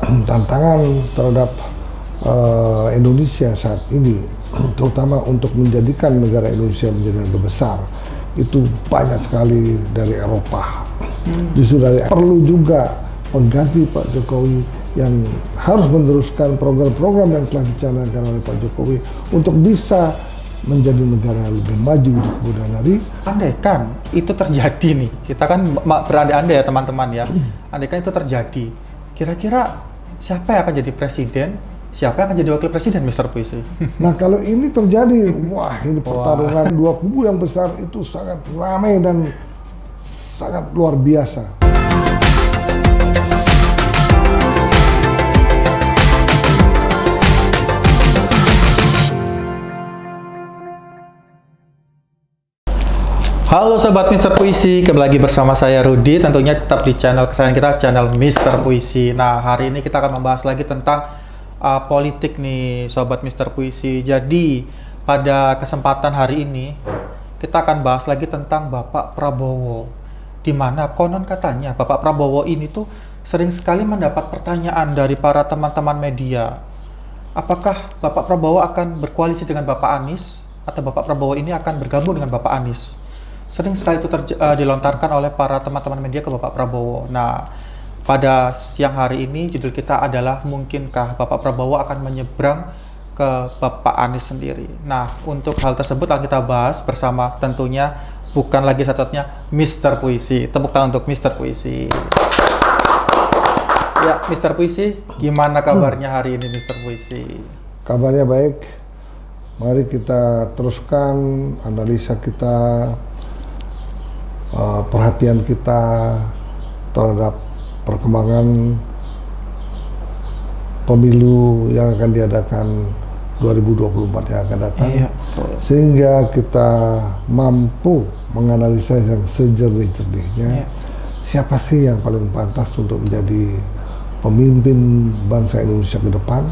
tantangan terhadap Indonesia saat ini, terutama untuk menjadikan negara Indonesia menjadi negara besar, itu banyak sekali dari Eropa. Justru perlu juga pengganti Pak Jokowi yang harus meneruskan program-program yang telah dicanangkan oleh Pak Jokowi untuk bisa menjadi negara lebih maju di kemudian hari. Andaikan itu terjadi nih, kita kan berandai-andai ya teman-teman ya. Andaikan itu terjadi, kira-kira siapa yang akan jadi presiden, siapa yang akan jadi wakil presiden, Mr. Puisi? Nah kalau ini terjadi, wah ini pertarungan dua kubu yang besar itu sangat ramai dan sangat luar biasa. Halo Sobat Mr. Puisi, kembali lagi bersama saya Rudi, tentunya tetap di channel kesayangan kita, channel Mr. Puisi. Nah, hari ini kita akan membahas lagi tentang politik nih Sobat Mr. Puisi. Jadi, pada kesempatan hari ini, kita akan bahas lagi tentang Bapak Prabowo. Dimana konon katanya Bapak Prabowo ini tuh sering sekali mendapat pertanyaan dari para teman-teman media. Apakah Bapak Prabowo akan berkoalisi dengan Bapak Anies, atau Bapak Prabowo ini akan bergabung dengan Bapak Anies? Sering sekali itu dilontarkan oleh para teman-teman media ke Bapak Prabowo. Nah, pada siang hari ini judul kita adalah mungkinkah Bapak Prabowo akan menyeberang ke Bapak Anies sendiri. Nah, untuk hal tersebut akan kita bahas bersama tentunya bukan lagi satu-satunya Mr. Puisi. Tepuk tangan untuk Mr. Puisi. Ya, Mr. Puisi, gimana kabarnya hari ini Mr. Puisi? Kabarnya baik. Mari kita teruskan analisa kita, perhatian kita terhadap perkembangan pemilu yang akan diadakan 2024 yang akan datang. Iya, sehingga kita mampu menganalisa yang sejernih-jernihnya, siapa sih yang paling pantas untuk menjadi pemimpin bangsa Indonesia ke depan.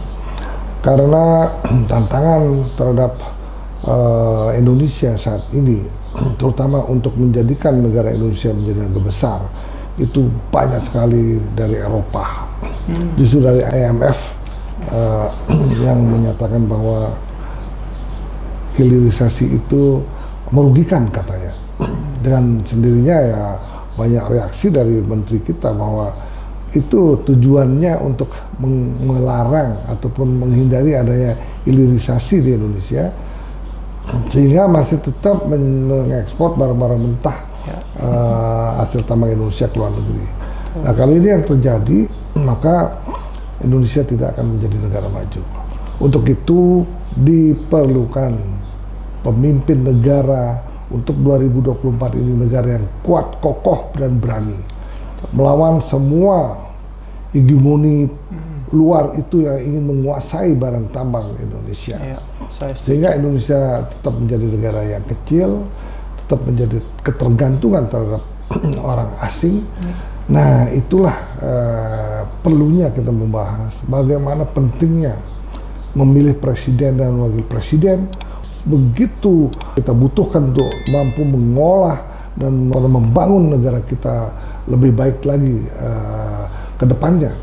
Karena tantangan terhadap Indonesia saat ini, terutama untuk menjadikan negara Indonesia menjadi negara besar, itu banyak sekali dari Eropa. Justru dari IMF yang menyatakan bahwa hilirisasi itu merugikan katanya. Dengan sendirinya ya banyak reaksi dari menteri kita bahwa itu tujuannya untuk melarang ataupun menghindari adanya hilirisasi di Indonesia, sehingga masih tetap mengekspor barang-barang mentah hasil tambang Indonesia ke luar negeri. Nah, kalau ini yang terjadi, maka Indonesia tidak akan menjadi negara maju. Untuk itu diperlukan pemimpin negara untuk 2024 ini, negara yang kuat, kokoh, dan berani melawan semua hegemoni luar itu yang ingin menguasai barang tambang Indonesia. Ya, sehingga Indonesia tetap menjadi negara yang kecil, tetap menjadi ketergantungan terhadap orang asing. Nah, itulah perlunya kita membahas bagaimana pentingnya memilih presiden dan wakil presiden. Begitu kita butuhkan untuk mampu mengolah dan membangun negara kita lebih baik lagi ke depannya.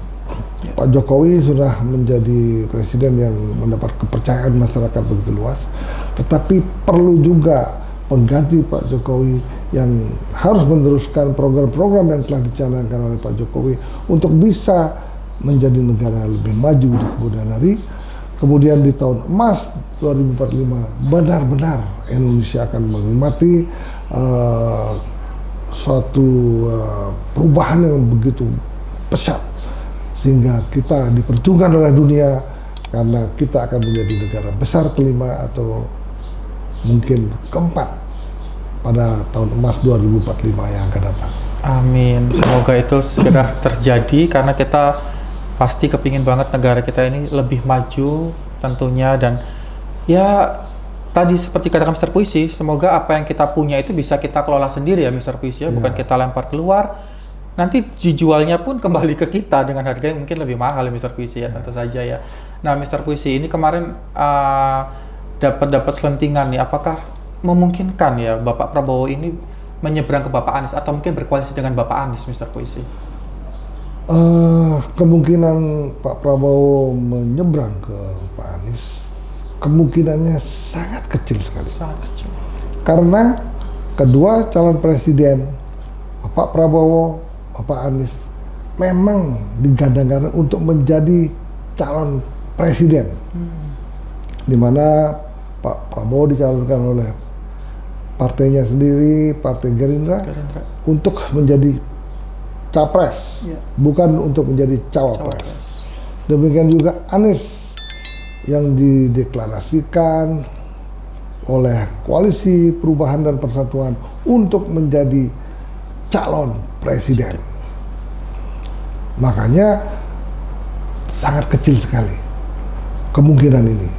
Pak Jokowi sudah menjadi presiden yang mendapat kepercayaan masyarakat begitu luas, tetapi perlu juga pengganti Pak Jokowi yang harus meneruskan program-program yang telah dicanangkan oleh Pak Jokowi untuk bisa menjadi negara lebih maju di kemudian hari. Kemudian di tahun emas 2045 benar-benar Indonesia akan menikmati suatu perubahan yang begitu pesat, sehingga kita diperhitungkan oleh dunia karena kita akan menjadi negara besar kelima atau mungkin keempat pada tahun emas 2045 yang akan datang. Amin, semoga itu segera terjadi karena kita pasti kepingin banget negara kita ini lebih maju tentunya. Dan ya tadi seperti katakan Mr. Puisi, semoga apa yang kita punya itu bisa kita kelola sendiri ya Mr. Puisi ya, bukan kita lempar keluar. Nanti dijualnya pun kembali ke kita dengan harga yang mungkin lebih mahal ya Mr. Puisi ya, tentu saja ya. Nah Mr. Puisi, ini kemarin dapat selentingan nih, apakah memungkinkan ya Bapak Prabowo ini menyeberang ke Bapak Anies atau mungkin berkoalisi dengan Bapak Anies, Mr. Puisi? Kemungkinan Pak Prabowo menyeberang ke Pak Anies kemungkinannya sangat kecil sekali. Sangat kecil. Karena kedua calon presiden, Pak Prabowo, Pak Anies, memang digadang-gadang untuk menjadi calon presiden. Di mana Pak Prabowo dicalonkan oleh partainya sendiri, Partai Gerindra, untuk menjadi capres, bukan untuk menjadi cawapres. Demikian juga Anies yang dideklarasikan oleh Koalisi Perubahan dan Persatuan untuk menjadi calon presiden. Makanya sangat kecil sekali kemungkinan ini.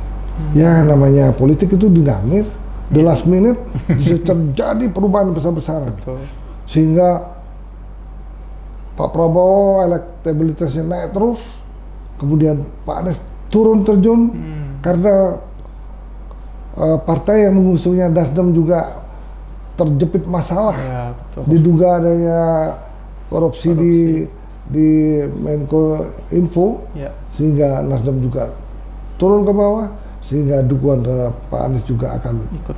Ya namanya politik itu dinamis, the last minute bisa terjadi perubahan besar-besaran. Sehingga Pak Prabowo elektabilitasnya naik terus, kemudian Pak Anies turun terjun karena partai yang mengusungnya Nasdem juga terjepit masalah, diduga adanya korupsi. di Menko Info, sehingga Nasdem juga turun ke bawah, sehingga dukungan terhadap Pak Anies juga akan ikut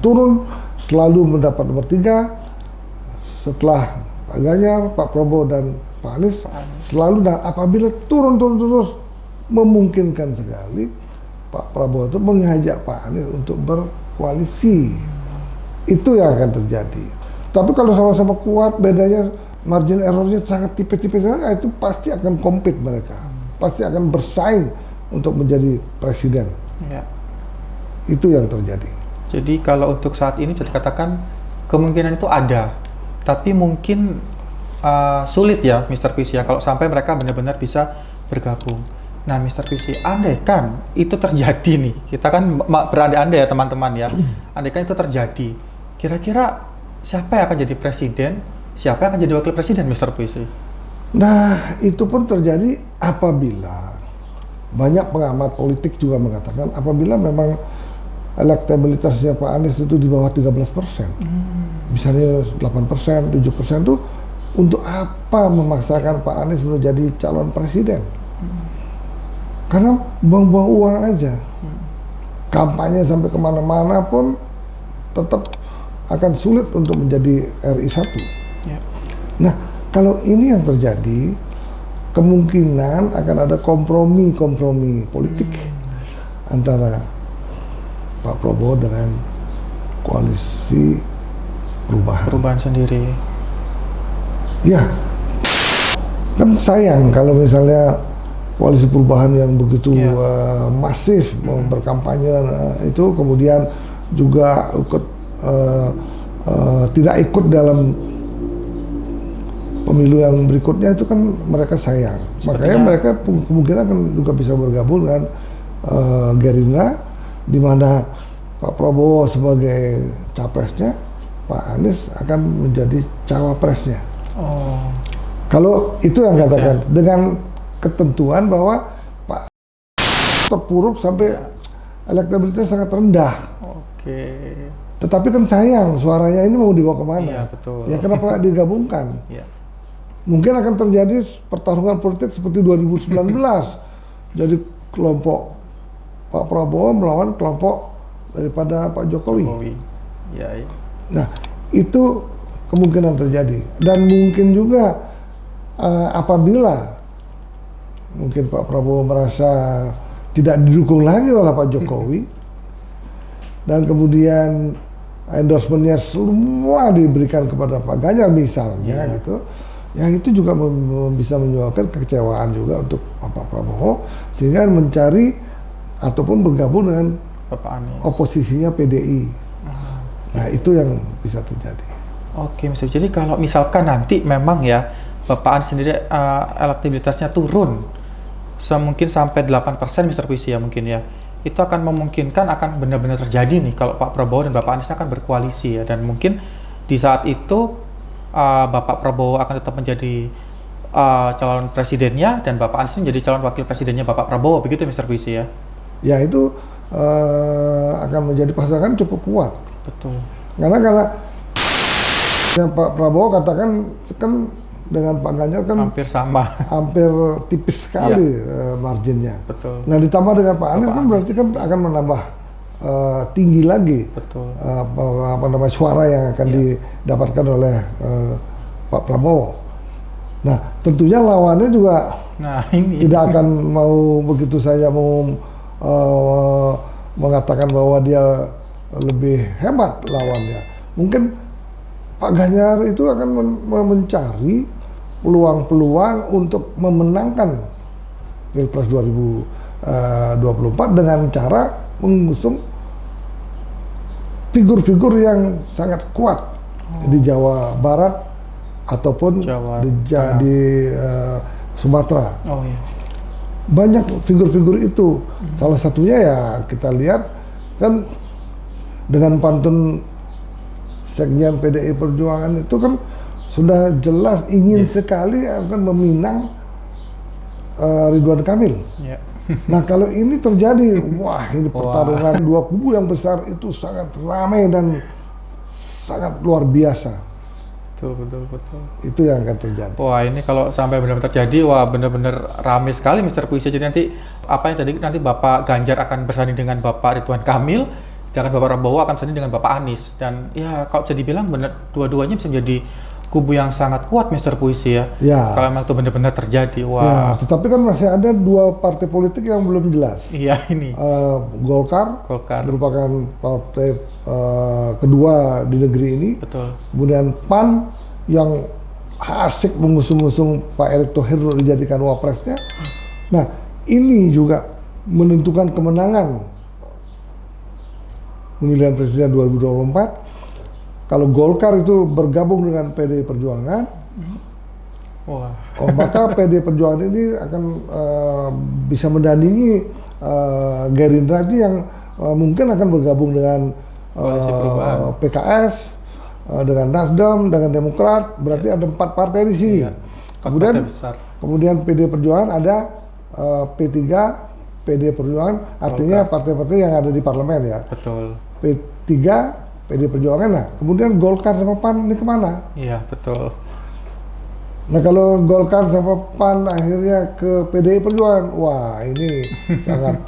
turun, selalu mendapat nomor 3 setelah Pak Ganjar, Pak Prabowo dan Pak Anies selalu. Dan apabila turun terus, memungkinkan sekali Pak Prabowo itu mengajak Pak Anies untuk berkoalisi. Itu yang akan terjadi. Tapi kalau sama-sama kuat, bedanya margin errornya sangat tipis-tipis, itu pasti akan compete mereka, pasti akan bersaing untuk menjadi presiden. Itu yang terjadi. Jadi kalau untuk saat ini bisa dikatakan kemungkinan itu ada. Tapi mungkin sulit ya, Mr. PC ya, kalau sampai mereka benar-benar bisa bergabung. Nah, Mr. PC, andaikan itu terjadi nih, kita kan berandai-andai ya teman-teman ya, andaikan itu terjadi, kira-kira siapa yang akan jadi presiden, siapa yang akan jadi wakil presiden, Mr. PC? Nah, itu pun terjadi apabila banyak pengamat politik juga mengatakan apabila memang elektabilitasnya Pak Anies itu di bawah 13%. Misalnya 8%, 7% tuh untuk apa memaksakan Pak Anies menjadi calon presiden? Karena buang-buang uang aja. Kampanye sampai kemana-mana pun tetap akan sulit untuk menjadi RI 1. Nah, kalau ini yang terjadi, kemungkinan akan ada kompromi politik antara Pak Prabowo dengan Koalisi Perubahan sendiri. Ya, kan sayang kalau misalnya Koalisi Perubahan yang begitu masif berkampanye itu kemudian juga tidak ikut dalam pemilu yang berikutnya, itu kan mereka sayang. Makanya mereka kemungkinan akan juga bisa bergabung dengan Gerindra, di mana Pak Prabowo sebagai capresnya, Pak Anies akan menjadi cawapresnya. Kalau itu yang katakan dengan ketentuan bahwa Pak terpuruk sampai elektabilitas sangat rendah. Tetapi kan sayang, suaranya ini mau dibawa kemana? Ya kenapa digabungkan? Mungkin akan terjadi pertarungan politik seperti 2019. Jadi kelompok Pak Prabowo melawan kelompok daripada Pak Jokowi. Nah, itu kemungkinan terjadi. Dan mungkin juga apabila mungkin Pak Prabowo merasa tidak didukung lagi oleh Pak Jokowi, dan kemudian endorsementnya semua diberikan kepada Pak Ganjar misalnya, gitu, ya itu juga bisa menyebabkan kekecewaan juga untuk Pak Prabowo, sehingga mencari ataupun bergabung dengan oposisinya PDI. Nah, itu yang bisa terjadi. Jadi kalau misalkan nanti memang ya Bapak Anies sendiri elektabilitasnya turun mungkin sampai 8% Mr. Puisi ya mungkin ya, itu akan memungkinkan akan benar-benar terjadi nih kalau Pak Prabowo dan Bapak Anies akan berkoalisi ya, dan mungkin di saat itu Bapak Prabowo akan tetap menjadi calon presidennya dan Bapak Anies menjadi calon wakil presidennya Bapak Prabowo, begitu Mr. Puisi ya? Ya, itu akan menjadi pasangan cukup kuat. Betul. Karena yang Pak Prabowo katakan kan dengan Pak Ganjar kan hampir sama. hampir tipis sekali marginnya. Betul. Nah ditambah dengan Pak Anies Pak kan Anies. berarti kan akan menambah tinggi lagi Betul. apa namanya suara yang akan didapatkan oleh Pak Prabowo. Nah tentunya lawannya juga Nah ini tidak akan mau begitu saja mau mengatakan bahwa dia lebih hebat lawannya. Mungkin Pak Ganjar itu akan mencari peluang-peluang untuk memenangkan Pilpres 2024 dengan cara mengusung figur-figur yang sangat kuat di Jawa Barat ataupun Jawa di Sumatera. Oh iya. Banyak figur-figur itu. Salah satunya ya kita lihat kan dengan pantun Sekjen PDI Perjuangan itu kan sudah jelas ingin sekali akan meminang Ridwan Kamil. Yeah. Nah kalau ini terjadi, wah ini pertarungan dua kubu yang besar itu sangat ramai dan sangat luar biasa. Betul. Itu yang akan terjadi. Wah ini kalau sampai benar-benar terjadi, wah benar-benar ramai sekali Mr. Puisi. Jadi nanti apa yang tadi nanti Bapak Ganjar akan bersanding dengan Bapak Ridwan Kamil, sedangkan Bapak Prabowo akan bersanding dengan Bapak Anies. Dan ya kalau bisa dibilang benar dua-duanya bisa menjadi kubu yang sangat kuat Mr. Puisi ya. Ya. Kalau memang itu benar-benar terjadi, wah. Ya, tetapi kan masih ada dua partai politik yang belum jelas. Iya ini. Golkar merupakan partai kedua di negeri ini. Betul. Kemudian PAN yang asik mengusung-usung Pak Erick Thohir dijadikan wapresnya. Nah, ini juga menentukan kemenangan pemilihan presiden 2024. Kalau Golkar itu bergabung dengan PDI Perjuangan, Wah. maka PDI Perjuangan ini akan bisa mendandingi Gerindra itu yang mungkin akan bergabung dengan Koalisi Perubahan. PKS, dengan Nasdem, dengan Demokrat, berarti ada 4 partai di sini. Iya. Kemudian Partai besar. kemudian PDI Perjuangan ada P3, PDI Perjuangan, artinya partai-partai yang ada di parlemen ya. Betul. P3, PDI Perjuangan, nah kemudian Golkar sama PAN ini kemana? Iya betul. Nah kalau Golkar sama PAN akhirnya ke PDI Perjuangan, wah ini sangat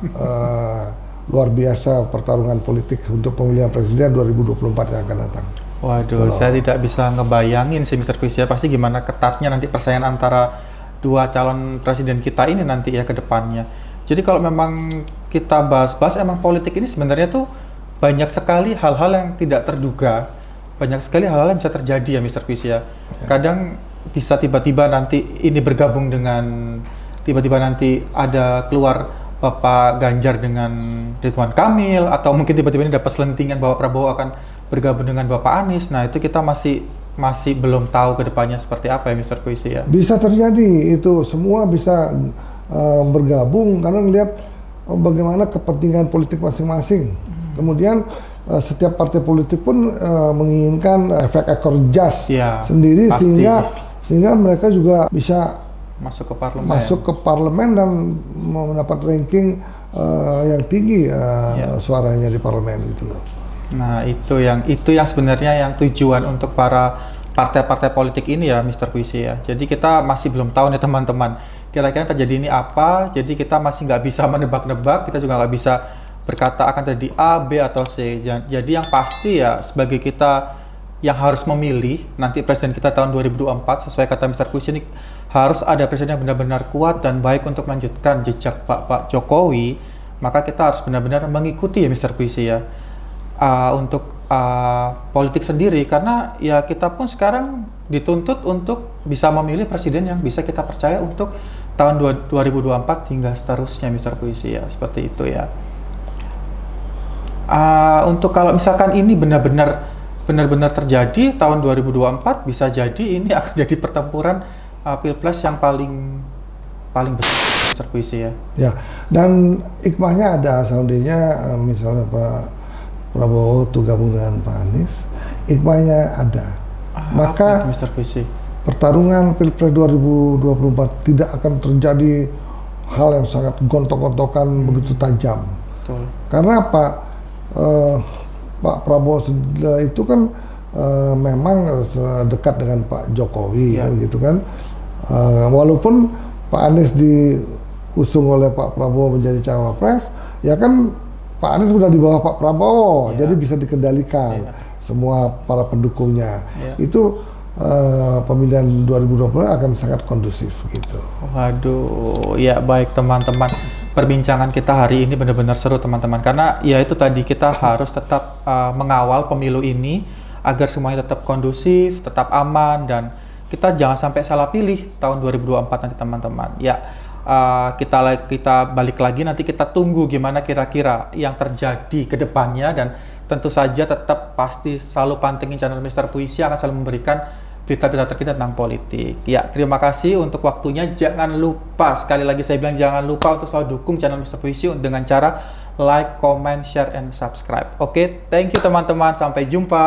luar biasa pertarungan politik untuk pemilihan presiden 2024 yang akan datang. Waduh, saya tidak bisa ngebayangin sih Mr. Puisi ya, pasti gimana ketatnya nanti persaingan antara dua calon presiden kita ini nanti ya ke depannya. Jadi kalau memang kita bahas-bahas emang politik ini sebenarnya tuh banyak sekali hal-hal yang tidak terduga, banyak sekali hal-hal yang bisa terjadi ya Mr. Puisi ya. Kadang bisa tiba-tiba nanti ini bergabung dengan, tiba-tiba nanti ada keluar Bapak Ganjar dengan Ridwan Kamil, atau mungkin tiba-tiba ini dapat selentingan bahwa Prabowo akan bergabung dengan Bapak Anies. Nah itu kita masih belum tahu ke depannya seperti apa ya Mr. Puisi ya. Bisa terjadi itu, semua bisa bergabung karena melihat bagaimana kepentingan politik masing-masing. Kemudian setiap partai politik pun menginginkan efek ekor jas sendiri, pasti. sehingga mereka juga bisa masuk ke parlemen dan mendapat ranking yang tinggi suaranya di parlemen gitu loh. Nah itu yang sebenarnya yang tujuan untuk para partai-partai politik ini ya Mr. Puisi ya. Jadi kita masih belum tahu nih teman-teman, kira-kira terjadi ini apa. Jadi kita masih nggak bisa menebak-nebak, kita juga nggak bisa berkata akan terjadi A, B, atau C. Jadi yang pasti ya sebagai kita yang harus memilih nanti presiden kita tahun 2024, sesuai kata Mr. Puisi ini harus ada presiden yang benar-benar kuat dan baik untuk melanjutkan jejak Pak Jokowi, maka kita harus benar-benar mengikuti ya Mr. Puisi ya untuk politik sendiri, karena ya kita pun sekarang dituntut untuk bisa memilih presiden yang bisa kita percaya untuk tahun 2024 hingga seterusnya Mr. Puisi ya, seperti itu ya. Untuk kalau misalkan ini benar-benar terjadi tahun 2024, bisa jadi ini akan jadi pertempuran pilpres yang paling besar Mr. Puisi ya. Ya, dan hikmahnya ada, seandainya misalnya Pak Prabowo tuh gabung dengan Pak Anies, hikmahnya ada. Maka Mr. Puisi, pertarungan pilpres 2024 tidak akan terjadi hal yang sangat gontok-gontokan begitu tajam. Betul. Karena apa? Pak Prabowo itu kan memang dekat dengan Pak Jokowi Ya. kan gitu kan. Walaupun Pak Anies diusung oleh Pak Prabowo menjadi cawapres, ya kan Pak Anies sudah di bawah Pak Prabowo, Ya. jadi bisa dikendalikan semua para pendukungnya. Ya. Itu pemilihan 2020 akan sangat kondusif gitu. Waduh, ya baik teman-teman. Perbincangan kita hari ini benar-benar seru teman-teman. Karena ya itu tadi kita harus tetap mengawal pemilu ini agar semuanya tetap kondusif, tetap aman, dan kita jangan sampai salah pilih tahun 2024 nanti teman-teman. Ya, kita balik lagi nanti kita tunggu gimana kira-kira yang terjadi ke depannya, dan tentu saja tetap pasti selalu pantengin channel Mister Puisi yang akan selalu memberikan berita-berita terkini tentang politik. Ya, terima kasih untuk waktunya. Jangan lupa, sekali lagi saya bilang jangan lupa untuk selalu dukung channel Mister Puisi dengan cara like, comment, share, and subscribe. Oke, thank you teman-teman. Sampai jumpa.